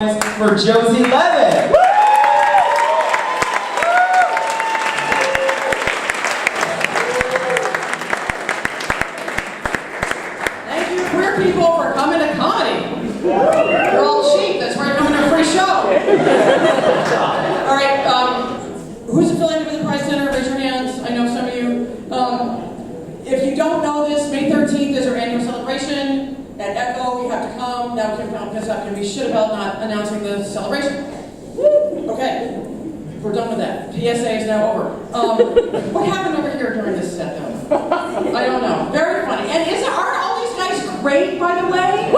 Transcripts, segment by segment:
For Josie Leavitt. Thank you, queer people, for coming to comedy. You're all cheap. That's why you're coming to a free show. All right. Who's affiliated with the Pride Center? Raise your hands. I know some of you. If you don't know this, May 13th is our annual celebration. At Echo, you have to come. Now Kim Pound pissed off going to be shit about not announcing the celebration. Okay, we're done with that. PSA is now over. What happened over here during this set, though? I don't know. Very funny. And aren't all these guys great, by the way?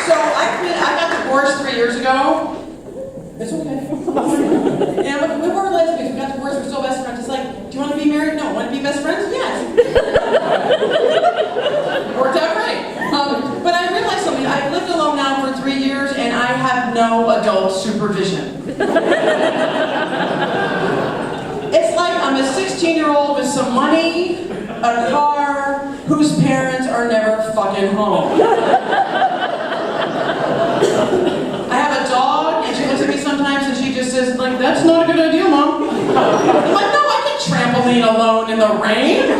So I got divorced 3 years ago. It's okay. And we were lesbians. We got divorced. We're still best friends. It's like, do you want to be married? No. Want to be best friends? Yes. Worked out great. But I realized something. I've lived alone now for 3 years, and I have no adult supervision. It's like I'm a 16-year-old with some money, a car, whose parents are never fucking home. I have a dog, and she looks at me sometimes and she just says, like, that's not a good idea, Mom. I'm like, no, I can trampoline alone in the rain.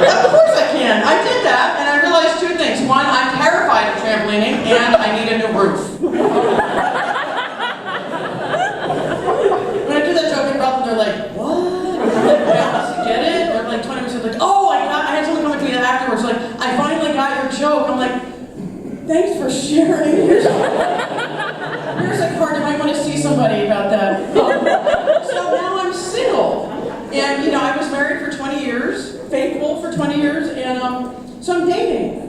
Of course I can. I did that, and I realized two things. One, I'm terrified of trampolining, and I need a new roof. When I do that joke in Burlington, they're like, what? Get it? They're like 20 minutes like, oh, I had someone come up to me afterwards, like, I finally got your joke. I'm like, thanks for sharing. Here's a card. You might want to see somebody about that. So now I'm single. And, you know, I was married for 20 years, faithful for 20 years, and so I'm dating.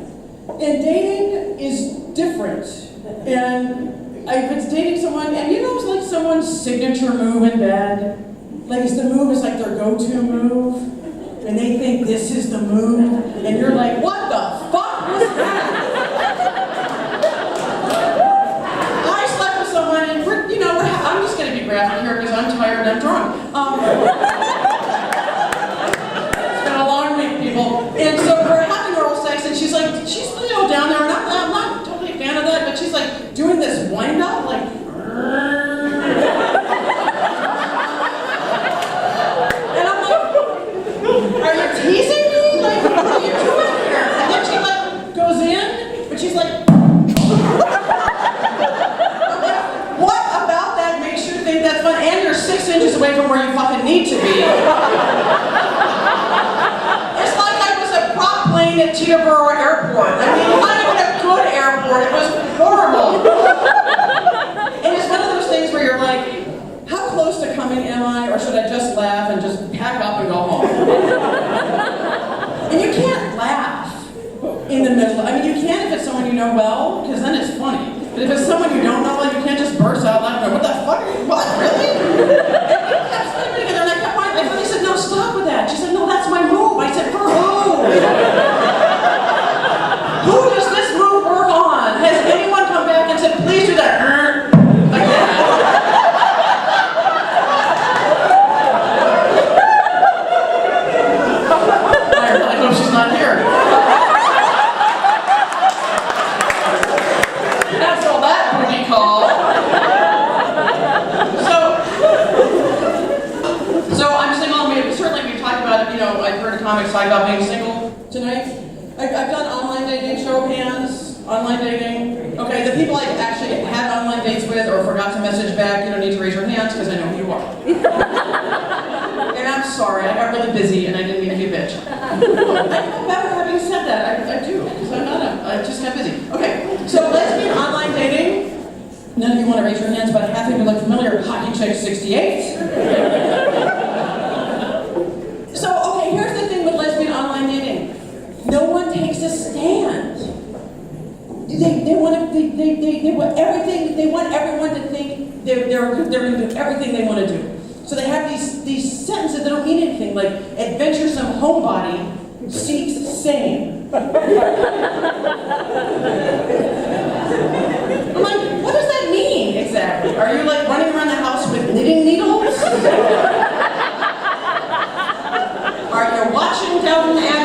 And dating is different. And I was dating someone, and you know, it's like someone's signature move in bed. Like, the move is like their go-to move. And they think this is the move. And you're like, what the fuck was that? I'm just going to be graphic here because I'm tired and I'm drunk. It's been a long week, people. And so we're having oral sex, and she's like, she's down there, and I'm not totally a fan of that, but she's like doing this wind up, like. And I'm like, are you teasing me? Like, what are you doing here? And then she like goes in, but she's like. That's fun, and you're 6 inches away from where you fucking need to be. It's like I was a prop plane at Teterboro Airport. I mean, not even a good airport. It was horrible. And it's one of those things where you're like, how close to coming am I, or should I just laugh and just pack up and go home? And you can't laugh in the middle. I mean, you can if it's someone you know well, because then it's funny. But if it's someone you don't know, like, you can't just burst out laughing. What the fuck? What? Really? And we kept sleeping together, and I kept whining. I finally said, no, stop with that. She said, no, that's my move. I said, for who? Who does this move work on? Has anyone come back and said, please do that? Again. I hope she's not here. I've heard a comic talk about being single tonight. I've done online dating, show of hands, online dating. Okay, the people I actually had online dates with or forgot to message back, you don't need to raise your hands because I know who you are. And I'm sorry, I got really busy and I didn't mean to be a bitch. I feel better having said that, I do, because I just got busy. Okay, so lesbian online dating. None of you want to raise your hands, but half of you look familiar. Hockey Chick 68. Here's the thing with lesbian online dating. No one takes a stand. They want everything. They want everyone to think they're going to do everything they want to do. So they have these sentences that don't mean anything, like adventuresome homebody seeks same. I'm like, what does that mean exactly? Are you like running around the house with knitting needles? Are you watching Downton Abbey?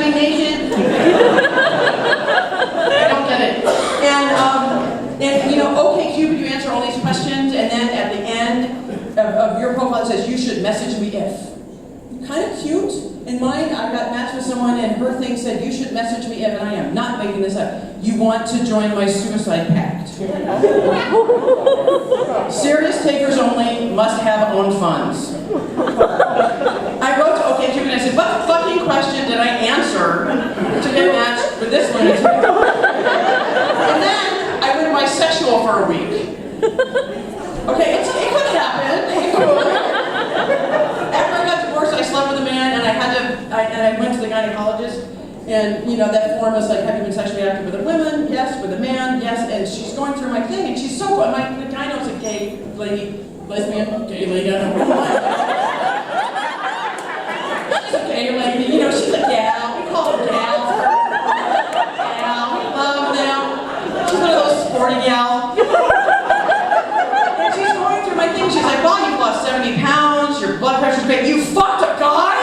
profile that says, you should message me if. Kind of cute. In mine, I got matched with someone and her thing said, you should message me if, and I am not making this up. You want to join my suicide pact. Serious takers only, must have own funds. I wrote to OkCupid and I said, what fucking question did I answer to get matched with this lunatic? And then I went bisexual for a week. Okay, it could happen. It could. After I got divorced, I slept with a man, and I went to the gynecologist, and you know that form was like, have you been sexually active with a woman? Yes. With a man? Yes. And she's going through my thing, and she's so good. The gyno's a gay lady, lesbian, gay lady. I don't know. She's a gay lady. You know, she's a gal. We call her gals. Gal. We love them. She's one of those sporty gals. And she's going through my thing. She's like, well, you've lost 70 pounds. Your blood pressure's great. You fucked a guy?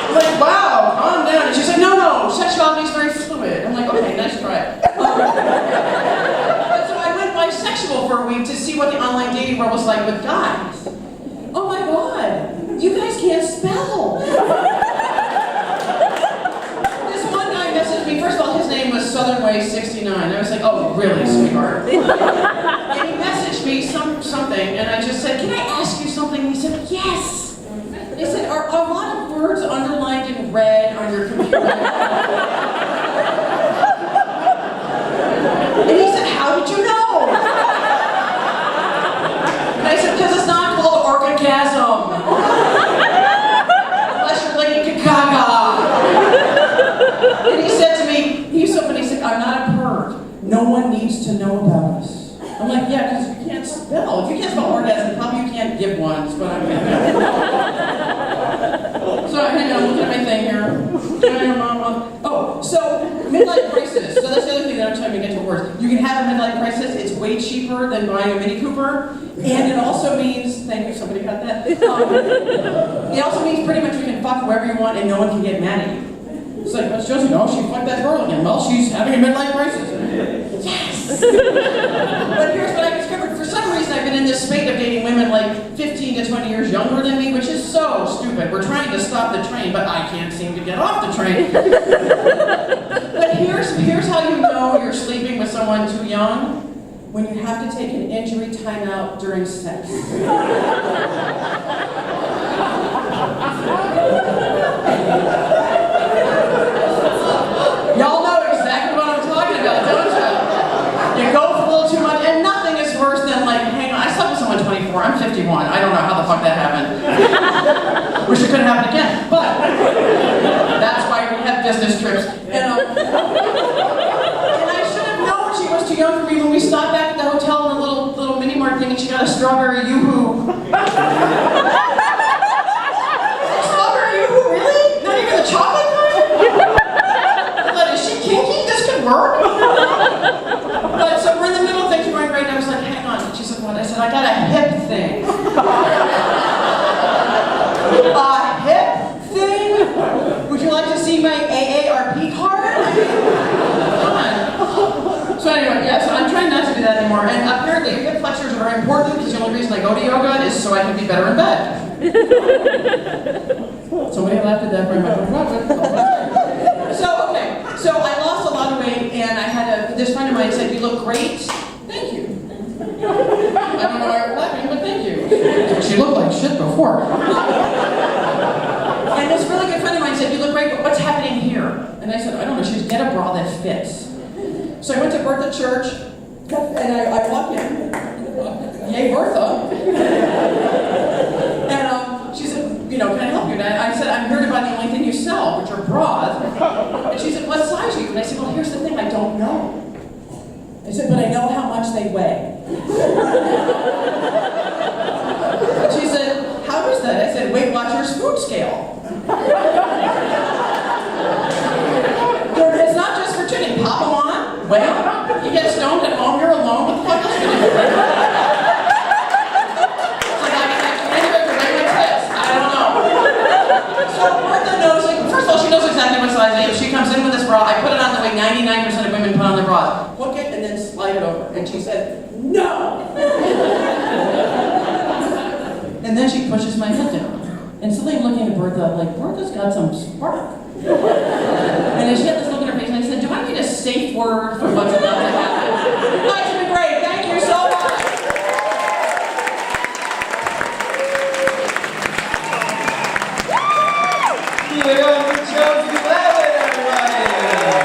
I'm like, wow, calm down. And she's like, no, sexuality is very fluid. I'm like, okay, nice try. So I went bisexual for a week to see what the online dating world was like with guys. Oh my God, you guys can't spell. This one guy messaged me, first of all, his name was Southern Way 69. I was like, oh, really, sweetheart? And he messaged me something, and I just said, can I ask you something? And he said, yes. He said, are a lot of words underlined in red on your computer? And he said, how did you know? And I said, because it's not called orgasm. Unless you're Lady Gaga. And he said to me, he's so funny, he said, I'm not a perv. No one needs to know about us. I'm like, yeah, because you can't spell. If you can't spell orgasm, probably you can't give one, is what I'm getting. So hang on, look at my thing here. Oh, so midlife crisis. So that's the other thing that I'm trying to get to words. You can have a midlife crisis. It's way cheaper than buying a Mini Cooper. And it also means, thank you, somebody got that. It also means pretty much you can fuck whoever you want and no one can get mad at you. It's like, what's Josie? No, she fucked that girl again. Well, she's having a midlife crisis. Yes! But here's what I discovered. For some reason, I've been in this spate of dating women like 15 to 20 years younger than me, which is so stupid. We're trying to stop the train, but I can't seem to get off the train. But here's how you know you're sleeping with someone too young. When you have to take an injury timeout during sex. Y'all know exactly what I'm talking about, don't you? You go for a little too much, and nothing is worse than like, hang on, I slept with someone 24, I'm 51, I don't know how the fuck that happened. Wish it couldn't happen again, but that's why we have business trips. And I should have known she was too young for me when we stopped back at the hotel in a little mini mart thing and she got a strawberry yoo-hoo. Strawberry yoo-hoo, really? Not even the chocolate kind? Is she kinky? This could work. But so we're in the middle of things going great, and I was like, hang on. She said, what? I said, I got a hip thing. A hip thing? Would you like to see my AARP card? I mean, come on. So anyway, yeah, so I'm trying not to do that anymore. And apparently hip flexors are very important because the only reason I go to yoga is so I can be better in bed. Somebody laughed at that for my So I lost a lot of weight, and I had this friend of mine said, you look great. Thank you. I don't know why you're laughing, but thank you. She looked like shit before. And this really good friend of mine said, you look great, but what's happening here? And I said, I don't know. She said, get a bra that fits. So I went to Bertha Church, and I walked in. Yay, Bertha. And she said, can I help you? And I said, I'm here to buy the only thing you sell, which are bras. And she said, what size are you? And I said, well, here's the thing, I don't know. I said, but I know how much they weigh. And she said, how is that? I said, Weight Watchers food scale. It's not just for tuning. Pop them on, weigh them. You get stoned at home, you're alone. What the fuck else are you doing? So Bertha knows, first of all, she knows exactly what size I am. She comes in with this bra. I put it on the way 99% of women put on their bras. Hook it and then slide it over. And she said, no! And then she pushes my head down. And suddenly I'm looking at Bertha, I'm like, Bertha's got some spark. And then she had this look in her face, and I said, do I need a safe word for what's